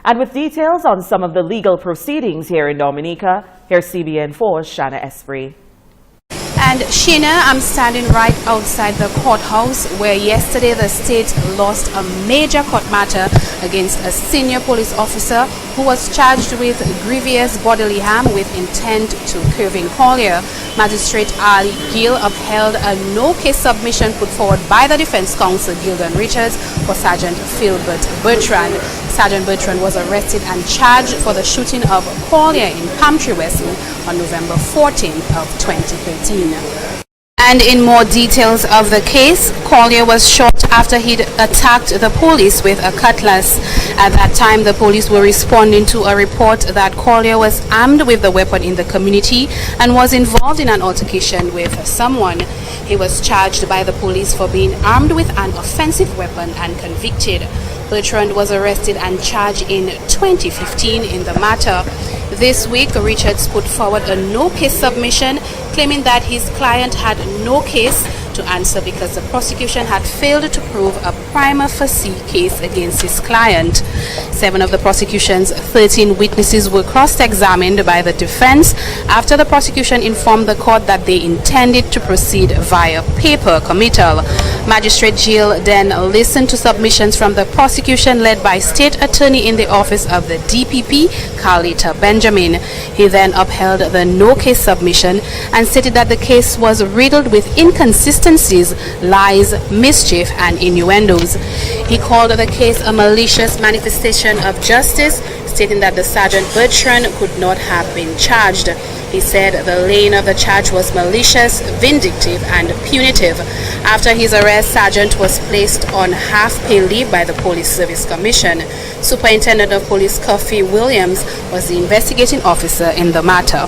And with details on some of the legal proceedings here in Dominica, here's CBN 4's Shana Esprit. And Sheena, I'm standing right outside the courthouse where yesterday the state lost a major court matter against a senior police officer who was charged with grievous bodily harm with intent to Kevin Collier. Magistrate Ali Gill upheld a no-case submission put forward by the defense counsel Gildan Richards for Sergeant Philbert Bertrand. Sergeant Bertrand was arrested and charged for the shooting of Collier in Palmtree Westwood on November 14th of 2013. And in more details of the case, Collier was shot after he'd attacked the police with a cutlass. At that time, the police were responding to a report that Collier was armed with the weapon in the community and was involved in an altercation with someone. He was charged by the police for being armed with an offensive weapon and convicted. Bertrand was arrested and charged in 2015 in the matter. This week, Richards put forward a no-case submission, claiming that his client had no case to answer because the prosecution had failed to prove a prima facie case against his client. 7 of the prosecution's 13 witnesses were cross-examined by the defense after the prosecution informed the court that they intended to proceed via paper committal. Magistrate Gill then listened to submissions from the prosecution led by State Attorney in the office of the DPP, Carlita Benjamin. He then upheld the no-case submission and stated that the case was riddled with inconsistencies, lies, mischief, and innuendos. He called the case a malicious manifestation of justice, stating that the Sergeant Bertrand could not have been charged. He said the laying of the charge was malicious, vindictive, and punitive. After his arrest, Sergeant was placed on half-pay leave by the Police Service Commission. Superintendent of Police Coffee Williams was the investigating officer in the matter.